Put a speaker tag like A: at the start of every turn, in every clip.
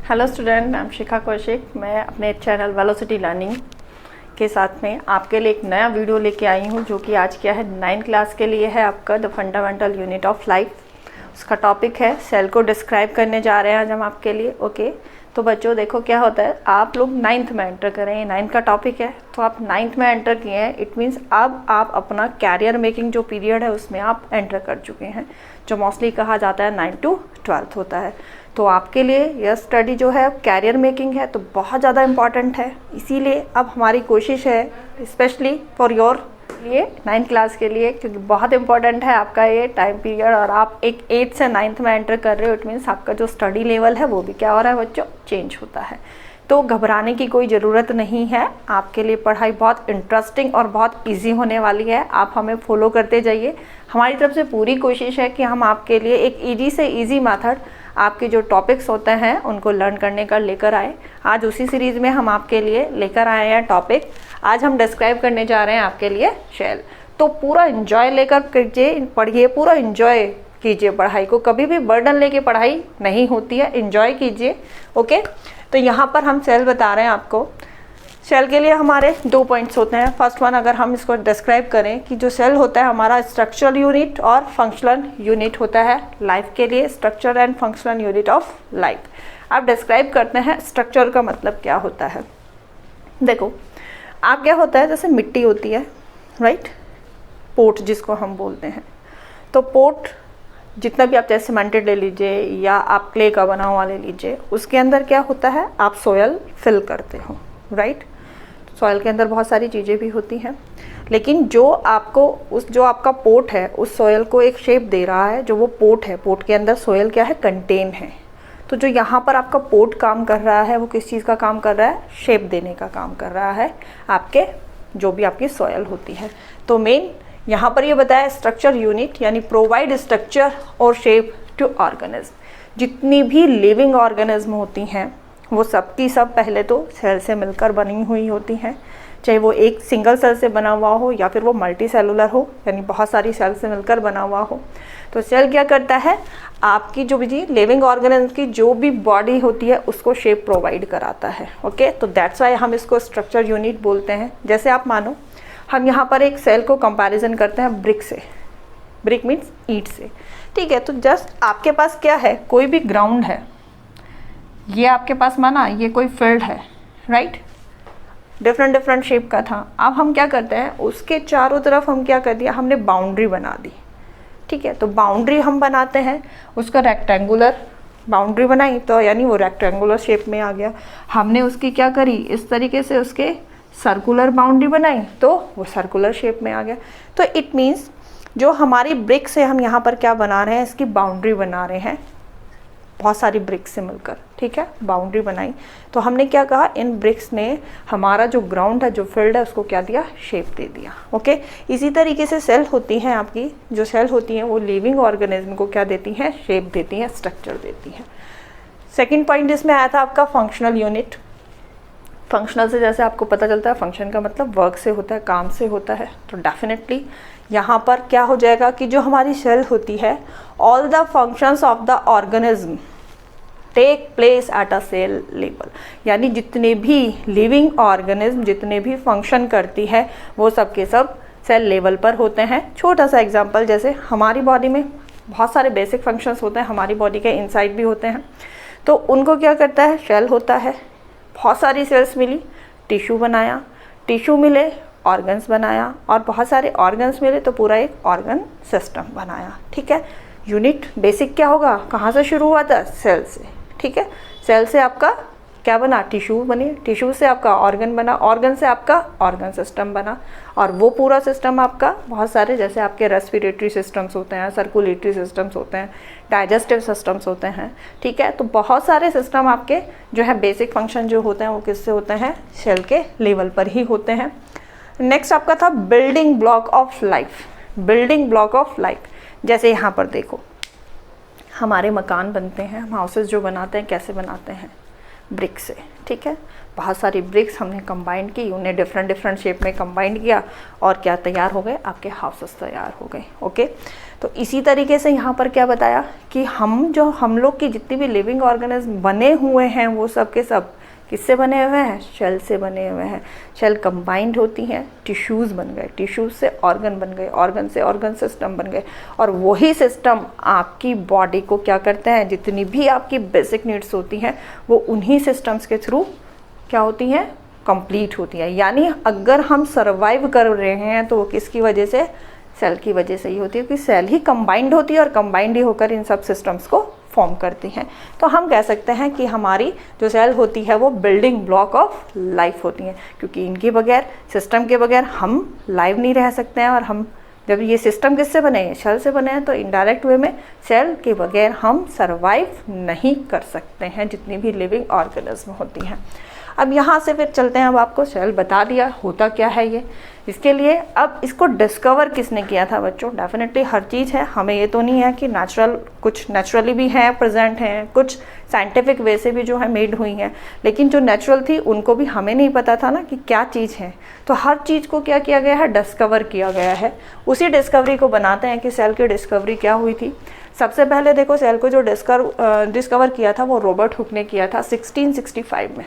A: Hello student, I am शिखा कौशिक। मैं अपने channel velocity learning के साथ में आपके लिए एक नया वीडियो लेके आई हूँ, जो कि आज क्या है 9th क्लास के लिए है आपका the fundamental unit of life. उसका टॉपिक है सेल को डिस्क्राइब करने जा रहे हैं आज हम आपके लिए। ओके, तो बच्चों देखो क्या होता है, आप लोग 9th में एंटर करें, 9th का टॉपिक है, तो आप 9th में एंटर किए हैं। इट मीन्स अब आप अपना कैरियर मेकिंग जो पीरियड है उसमें आप एंटर कर चुके हैं, जो मोस्टली कहा जाता है 9 to 12 होता है। तो आपके लिए यह स्टडी जो है कैरियर मेकिंग है, तो बहुत ज़्यादा इम्पॉर्टेंट है। इसीलिए अब हमारी कोशिश है स्पेशली फॉर योर लिए 9th क्लास के लिए, क्योंकि बहुत इंपॉर्टेंट है आपका ये टाइम पीरियड, और आप एक 8th से 9th में एंटर कर रहे हो। इट मीन्स आपका जो स्टडी लेवल है वो भी क्या हो रहा है बच्चों, चेंज होता है। तो घबराने की कोई ज़रूरत नहीं है, आपके लिए पढ़ाई बहुत इंटरेस्टिंग और बहुत इजी होने वाली है। आप हमें फॉलो करते जाइए। हमारी तरफ से पूरी कोशिश है कि हम आपके लिए एक ईजी से ईजी मेथड आपके जो टॉपिक्स होते हैं उनको लर्न करने का लेकर आए। आज उसी सीरीज़ में हम आपके लिए लेकर आए हैं टॉपिक। आज हम डिस्क्राइब करने जा रहे हैं आपके लिए शेल। तो पूरा इन्जॉय लेकर कीजिए, पढ़िए, पूरा इन्जॉय कीजिए पढ़ाई को। कभी भी बर्डन लेके पढ़ाई नहीं होती है, इन्जॉय कीजिए। ओके, तो यहाँ पर हम सेल बता रहे हैं आपको। सेल के लिए हमारे 2 पॉइंट्स होते हैं। फर्स्ट वन, अगर हम इसको डिस्क्राइब करें कि जो सेल होता है हमारा स्ट्रक्चरल यूनिट और फंक्शनल यूनिट होता है लाइफ के लिए, structure and functional unit of life. आप डिस्क्राइब करते हैं स्ट्रक्चर का मतलब क्या होता है। देखो, आप क्या होता है, जैसे मिट्टी होती है, राइट, पोट जिसको हम बोलते हैं। तो पोट जितना भी आप चाहे सीमेंटेड ले लीजिए या आप क्ले का बना हुआ ले लीजिए, उसके अंदर क्या होता है, आप सोयल फिल करते हो, राइट। सॉइल के अंदर बहुत सारी चीज़ें भी होती हैं, लेकिन जो आपको जो आपका पोट है उस सॉइल को एक शेप दे रहा है। जो वो पोट है, पोट के अंदर सॉइल क्या है, कंटेन है। तो जो यहाँ पर आपका पोट काम कर रहा है वो किस चीज़ का काम कर रहा है, शेप देने का काम कर रहा है आपके जो भी आपकी सॉइल होती है। तो मेन यहाँ पर ये बताया स्ट्रक्चर यूनिट यानी प्रोवाइड स्ट्रक्चर और शेप टू ऑर्गेनिज्म। जितनी भी लिविंग ऑर्गेनिज्म होती हैं वो सब की सब पहले तो सेल से मिलकर बनी हुई होती हैं, चाहे वो एक सिंगल सेल से बना हुआ हो या फिर वो मल्टी सेलुलर हो, यानी बहुत सारी सेल से मिलकर बना हुआ हो। तो सेल क्या करता है, आपकी जो भी लिविंग ऑर्गेनिज्म की जो भी बॉडी होती है उसको शेप प्रोवाइड कराता है। ओके, तो दैट्स वाई हम इसको स्ट्रक्चर यूनिट बोलते हैं। जैसे आप मानो हम यहाँ पर एक सेल को कंपैरिजन करते हैं ब्रिक से। ब्रिक मीन्स ईंट से, ठीक है। तो जस्ट आपके पास क्या है, कोई भी ग्राउंड है, ये आपके पास माना ये कोई फील्ड है, राइट, डिफरेंट शेप का था। अब हम क्या करते हैं, उसके चारों तरफ हम क्या कर दिया, हमने बाउंड्री बना दी, ठीक है। तो बाउंड्री हम बनाते हैं, उसका रेक्टेंगुलर बाउंड्री बनाई तो यानी वो रेक्टेंगुलर शेप में आ गया। हमने उसकी क्या करी, इस तरीके से उसके सर्कुलर बाउंड्री बनाई तो वो सर्कुलर शेप में आ गया। तो इट मीन्स जो हमारी ब्रिक से हम यहाँ पर क्या बना रहे हैं, इसकी बाउंड्री बना रहे हैं, बहुत सारी ब्रिक्स से मिलकर, ठीक है, बाउंड्री बनाई। तो हमने क्या कहा, इन ब्रिक्स ने हमारा जो ग्राउंड है, जो फील्ड है, उसको क्या दिया, शेप दे दिया। ओके, इसी तरीके से सेल होती हैं आपकी, जो सेल होती हैं वो लिविंग ऑर्गेनिज्म को क्या देती हैं, शेप देती हैं, स्ट्रक्चर देती हैं। सेकेंड पॉइंट इसमें आया था आपका फंक्शनल यूनिट। फंक्शनल से जैसे आपको पता चलता है, फंक्शन का मतलब वर्क से होता है, काम से होता है। तो डेफिनेटली यहाँ पर क्या हो जाएगा कि जो हमारी सेल होती है, all the functions of the organism take place at a cell level. यानी जितने भी लिविंग ऑर्गेनिज्म जितने भी फंक्शन करती है वो सब के सब सेल लेवल पर होते हैं। छोटा सा एग्जांपल, जैसे हमारी बॉडी में बहुत सारे बेसिक फंक्शंस होते हैं, हमारी बॉडी के इनसाइड भी होते हैं। तो उनको क्या करता है, सेल होता है, बहुत सारी सेल्स मिली, टिश्यू बनाया, टिश्यू मिले, ऑर्गन्स बनाया, और बहुत सारे ऑर्गन्स मिले तो पूरा एक ऑर्गन सिस्टम बनाया, ठीक है। यूनिट बेसिक क्या होगा, कहाँ से शुरू हुआ था, सेल से, ठीक है। सेल से आपका क्या बना, टिश्यू बनी, टिश्यू से आपका ऑर्गन बना, ऑर्गन से आपका ऑर्गन सिस्टम बना, और वो पूरा सिस्टम आपका बहुत सारे, जैसे आपके रेस्पिरेटरी सिस्टम्स होते हैं, सर्कुलेटरी सिस्टम्स होते हैं, डाइजेस्टिव सिस्टम्स होते हैं, ठीक है। तो बहुत सारे सिस्टम आपके जो है बेसिक फंक्शन जो होते हैं वो किससे होते हैं, सेल के लेवल पर ही होते हैं। नेक्स्ट आपका था building block of life. Building block of life, जैसे यहाँ पर देखो, हमारे मकान बनते हैं, हम हाउसेस जो बनाते हैं कैसे बनाते हैं, ब्रिक से, ठीक है। बहुत सारी ब्रिक्स हमने कंबाइंड की, उन्हें डिफरेंट डिफरेंट शेप में कंबाइंड किया और क्या तैयार हो गए, आपके हाउसेस तैयार हो गए। ओके, तो इसी तरीके से यहाँ पर क्या बताया कि हम लोग की जितनी भी लिविंग ऑर्गेनिज्म बने हुए हैं वो सब के सब किससे बने हुए हैं, शेल से बने हुए हैं। शेल कंबाइंड होती हैं, टिश्यूज़ बन गए, टिश्यूज़ से ऑर्गन बन गए, ऑर्गन से ऑर्गन सिस्टम बन गए, और वही सिस्टम आपकी बॉडी को क्या करते हैं, जितनी भी आपकी बेसिक नीड्स होती हैं वो उन्हीं सिस्टम्स के थ्रू क्या होती हैं, कंप्लीट होती हैं। यानी अगर हम सर्वाइव कर रहे हैं तो वो किसकी वजह से, सेल की वजह से ही होती है, क्योंकि सेल ही कंबाइंड होती है और कंबाइंड ही होकर इन सब सिस्टम्स को फॉर्म करती हैं। तो हम कह सकते हैं कि हमारी जो सेल होती है वो बिल्डिंग ब्लॉक ऑफ लाइफ होती हैं, क्योंकि इनके बगैर, सिस्टम के बगैर हम लाइव नहीं रह सकते हैं। और हम जब ये सिस्टम किससे बने हैं, सेल से बने हैं, तो इनडायरेक्ट वे में सेल के बगैर हम सर्वाइव नहीं कर सकते हैं, जितनी भी लिविंग ऑर्गेनिज्म होती हैं। अब यहाँ से फिर चलते हैं, अब आपको सेल बता दिया होता क्या है ये। इसके लिए अब इसको डिस्कवर किसने किया था बच्चों, डेफिनेटली हर चीज़ है, हमें ये तो नहीं है कि नेचुरल, कुछ नेचुरली भी हैं, प्रेजेंट हैं, कुछ साइंटिफिक वे से भी जो है मेड हुई हैं, लेकिन जो नेचुरल थी उनको भी हमें नहीं पता था ना कि क्या चीज़ है। तो हर चीज़ को क्या किया गया है, डिस्कवर किया गया है। उसी डिस्कवरी को बनाते हैं कि सेल की डिस्कवरी क्या हुई थी। सबसे पहले देखो, सेल को जो डिस्कवर किया था वो रॉबर्ट हुक ने किया था 1665 में,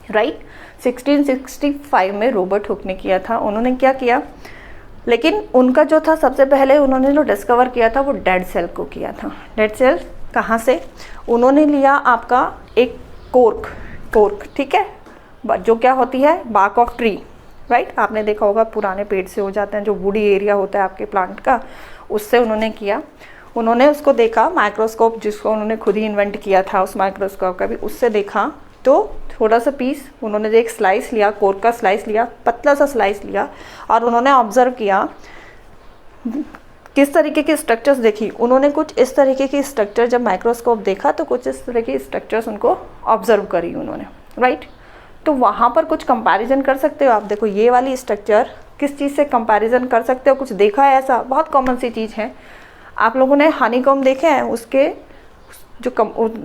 A: राइट 1665 में रॉबर्ट हुक ने किया था। उन्होंने क्या किया, लेकिन उनका जो था सबसे पहले उन्होंने जो डिस्कवर किया था वो डेड सेल को किया था। डेड सेल कहाँ से, उन्होंने लिया आपका एक कोर्क, ठीक है, जो क्या होती है, बार्क ऑफ ट्री, राइट। आपने देखा होगा पुराने पेड़ से हो जाते हैं, जो वुडी एरिया होता है आपके प्लांट का, उससे उन्होंने किया। उन्होंने उसको देखा, माइक्रोस्कोप जिसको उन्होंने खुद ही इन्वेंट किया था, उस माइक्रोस्कोप का भी, उससे देखा तो थोड़ा सा पीस उन्होंने एक स्लाइस लिया, कोर्क का स्लाइस लिया, पतला सा स्लाइस लिया, और उन्होंने ऑब्जर्व किया किस तरीके की स्ट्रक्चर्स देखी। उन्होंने कुछ इस तरीके की स्ट्रक्चर, जब माइक्रोस्कोप देखा तो कुछ इस तरह की स्ट्रक्चर्स उनको ऑब्जर्व करी उन्होंने, राइट। तो वहाँ पर कुछ कंपैरिजन कर सकते हो आप, देखो ये वाली स्ट्रक्चर किस चीज़ से कंपैरिजन कर सकते हो, कुछ देखा है ऐसा, बहुत कॉमन सी चीज़ है। आप लोगों ने हनीकॉम्ब देखे हैं, उसके जो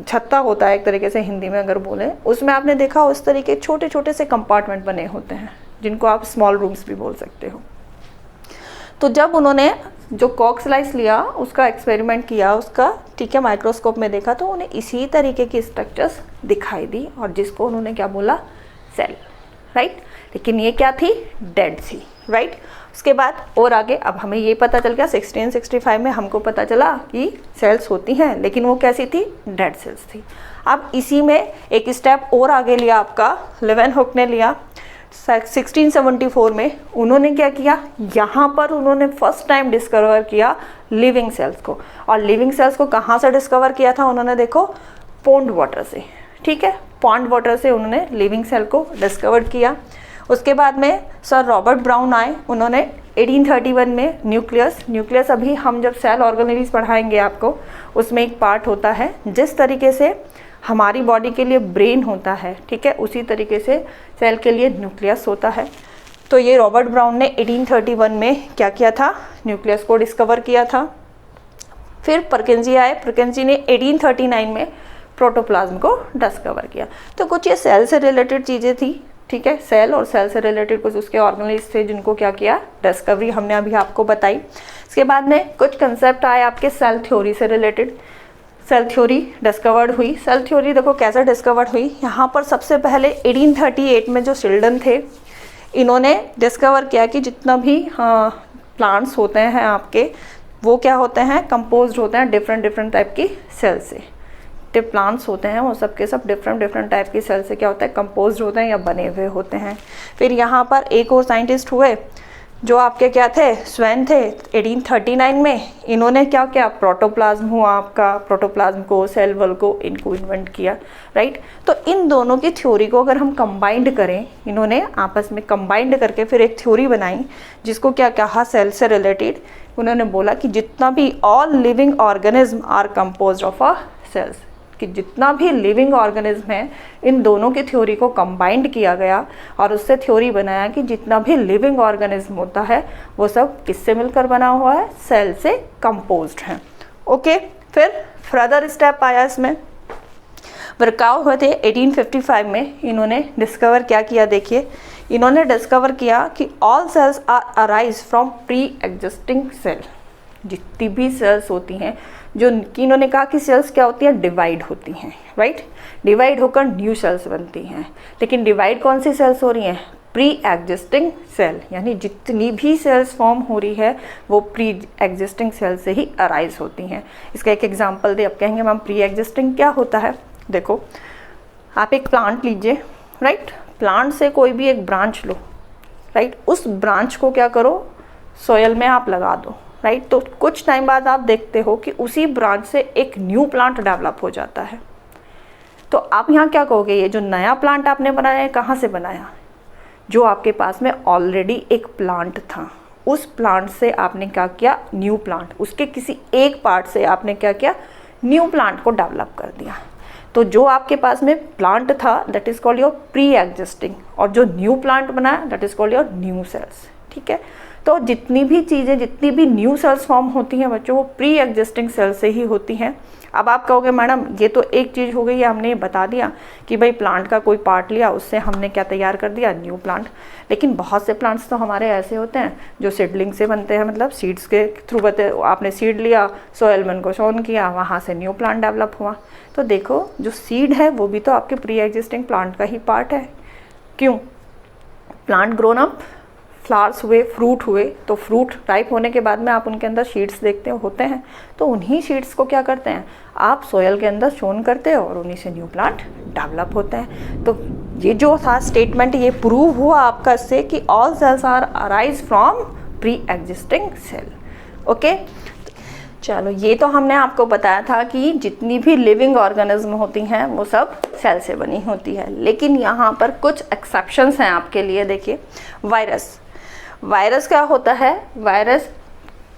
A: छत्ता होता है एक तरीके से हिंदी में अगर बोलें, उसमें आपने देखा उस तरीके छोटे छोटे से कंपार्टमेंट बने होते हैं, जिनको आप स्मॉल रूम्स भी बोल सकते हो। तो जब उन्होंने जो कॉर्क स्लाइस लिया, उसका एक्सपेरिमेंट किया, उसका ठीक है माइक्रोस्कोप में देखा, तो उन्हें इसी तरीके की स्ट्रक्चर्स दिखाई दी, और जिसको उन्होंने क्या बोला, सेल, राइट। लेकिन ये क्या थी, डेड थी, राइट। उसके बाद और आगे अब हमें ये पता चल गया 1665 में हमको पता चला कि सेल्स होती हैं, लेकिन वो कैसी थी, डेड सेल्स थी। अब इसी में एक स्टेप और आगे लिया आपका लेवेनहुक ने लिया 1674 में। उन्होंने क्या किया, यहाँ पर उन्होंने फर्स्ट टाइम डिस्कवर किया लिविंग सेल्स को। और लिविंग सेल्स को कहाँ से डिस्कवर किया था उन्होंने, देखो पॉन्ड वाटर से, ठीक है, पॉन्ड वाटर से उन्होंने लिविंग सेल को डिस्कवर किया। उसके बाद में सर रॉबर्ट ब्राउन आए, उन्होंने 1831 में न्यूक्लियस अभी हम जब सेल ऑर्गेनेल्स पढ़ाएंगे आपको, उसमें एक पार्ट होता है, जिस तरीके से हमारी बॉडी के लिए ब्रेन होता है, ठीक है, उसी तरीके से सेल के लिए न्यूक्लियस होता है। तो ये रॉबर्ट ब्राउन ने 1831 में क्या किया था, न्यूक्लियस को डिस्कवर किया था। फिर परकिंजी आए, परकिंजी ने 1839 में प्रोटोप्लाज्म को डिस्कवर किया। तो कुछ ये सेल से रिलेटेड चीज़ें थी, ठीक है, सेल और सेल से रिलेटेड कुछ उसके ऑर्गेनेल्स थे जिनको क्या किया, डिस्कवरी हमने अभी आपको बताई। इसके बाद में कुछ कंसेप्ट आए आपके सेल थ्योरी से रिलेटेड, सेल थ्योरी डिस्कवर्ड हुई। सेल थ्योरी देखो कैसे डिस्कवर्ड हुई, यहाँ पर सबसे पहले 1838 में जो शिल्डन थे, इन्होंने डिस्कवर किया कि जितना भी प्लांट्स होते हैं आपके, वो क्या होते हैं, कंपोज्ड होते हैं डिफरेंट टाइप की सेल से। प्लांट्स होते हैं वो सब के सब डिफरेंट टाइप की सेल से क्या होता है, कंपोज्ड होते हैं या बने हुए होते हैं। फिर यहाँ पर एक और साइंटिस्ट हुए जो आपके क्या थे, स्वैन थे, 1839 में। इन्होंने क्या किया, प्रोटोप्लाज्म हुआ आपका, प्रोटोप्लाज्म को, सेल वॉल को, इनको इन्वेंट किया, राइट। तो इन दोनों की थ्योरी को अगर हम कंबाइंड करें, इन्होंने आपस में कंबाइंड करके फिर एक थ्योरी बनाई, जिसको क्या कहा, सेल से रिलेटेड। उन्होंने बोला कि जितना भी all living organism are composed of a cells, कि जितना भी लिविंग ऑर्गेनिज्म है, इन दोनों की थ्योरी को कंबाइंड किया गया और उससे थ्योरी बनाया कि जितना भी लिविंग ऑर्गेनिज्म होता है वो सब किससे मिलकर बना हुआ है, सेल से कंपोज्ड है। ओके, फिर फर्दर स्टेप आया इसमें, वर्काउ हुए थे 1855 में। इन्होंने डिस्कवर क्या किया, देखिए इन्होंने डिस्कवर किया कि all cells are arise from pre existing cell. जितनी भी सेल्स होती हैं, जो कि इन्होंने कहा कि सेल्स क्या होती हैं, डिवाइड होती हैं, राइट। डिवाइड होकर न्यू सेल्स बनती हैं। लेकिन डिवाइड कौन सी सेल्स हो रही हैं, प्री एग्जिस्टिंग सेल, यानी जितनी भी सेल्स फॉर्म हो रही है वो प्री एग्जिस्टिंग सेल से ही अराइज होती हैं। इसका एक एग्जांपल दे, अब कहेंगे मैम प्री एग्जिस्टिंग क्या होता है। देखो आप एक प्लांट लीजिए, राइट, प्लांट से कोई भी एक ब्रांच लो, राइट, उस ब्रांच को क्या करो, सॉयल में आप लगा दो, राइट, तो कुछ टाइम बाद आप देखते हो कि उसी ब्रांच से एक न्यू प्लांट डेवलप हो जाता है। तो आप यहाँ क्या कहोगे, ये जो नया प्लांट आपने बनाया है कहाँ से बनाया, जो आपके पास में ऑलरेडी एक प्लांट था, उस प्लांट से आपने क्या किया, न्यू प्लांट, उसके किसी एक पार्ट से आपने क्या किया, न्यू प्लांट को डेवलप कर दिया। तो जो आपके पास में प्लांट था that is called your pre existing, और जो न्यू प्लांट बनाया that is called your new sales, ठीक है। तो जितनी भी चीज़ें, जितनी भी न्यू सेल्स फॉर्म होती हैं बच्चों, वो प्री एग्जिस्टिंग सेल से ही होती हैं। अब आप कहोगे मैडम ये तो एक चीज़ हो गई है, हमने ये बता दिया कि भाई प्लांट का कोई पार्ट लिया, उससे हमने क्या तैयार कर दिया, न्यू प्लांट। लेकिन बहुत से प्लांट्स तो हमारे ऐसे होते हैं जो सीडलिंग से बनते हैं, मतलब सीड्स के थ्रू बनते, आपने सीड लिया, सॉइल में उनको सोन किया, वहाँ से न्यू प्लांट डेवलप हुआ। तो देखो जो सीड है वो भी तो आपके प्री एग्जिस्टिंग प्लांट का ही पार्ट है। क्यों, प्लांट ग्रोन अप, फ्लावर्स हुए, फ्रूट हुए, तो फ्रूट राइप होने के बाद में आप उनके अंदर शीड्स देखते होते हैं, तो उन्हीं शीड्स को क्या करते हैं, आप सोयल के अंदर सोन करते हो और उन्हीं से न्यू प्लांट डेवलप होते हैं। तो ये जो था स्टेटमेंट, ये प्रूव हुआ आपका इससे कि all cells are arise from pre existing cell. Okay, चलो ये तो हमने आपको बताया था कि जितनी भी लिविंग ऑर्गेनिज्म होती हैं वो सब सेल से बनी होती है। लेकिन यहाँ पर कुछ एक्सेप्शंस हैं आपके लिए। देखिए वायरस, वायरस क्या होता है, वायरस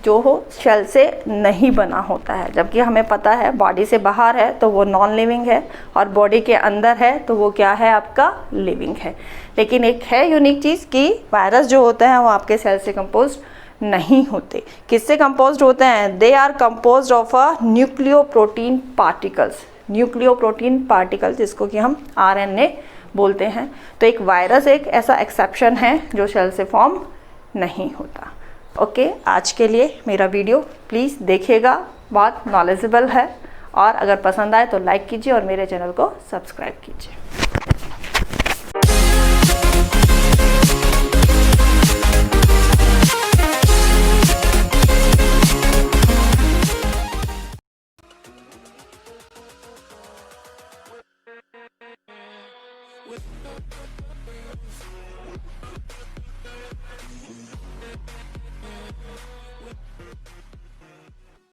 A: जो हो सेल से नहीं बना होता है, जबकि हमें पता है बॉडी से बाहर है तो वो नॉन लिविंग है, और बॉडी के अंदर है तो वो क्या है, आपका लिविंग है। लेकिन एक है यूनिक चीज़ कि वायरस जो होते हैं वो आपके सेल से कंपोज नहीं होते। किससे कंपोज्ड होते हैं, they are composed of a nucleoprotein particles, nucleoprotein particle जिसको कि हम RNA बोलते हैं। तो एक वायरस एक ऐसा एक्सेप्शन है जो सेल से फॉर्म नहीं होता। ओके, आज के लिए मेरा वीडियो प्लीज़ देखिएगा, बहुत नॉलेजेबल है, और अगर पसंद आए तो लाइक कीजिए और मेरे चैनल को सब्सक्राइब कीजिए।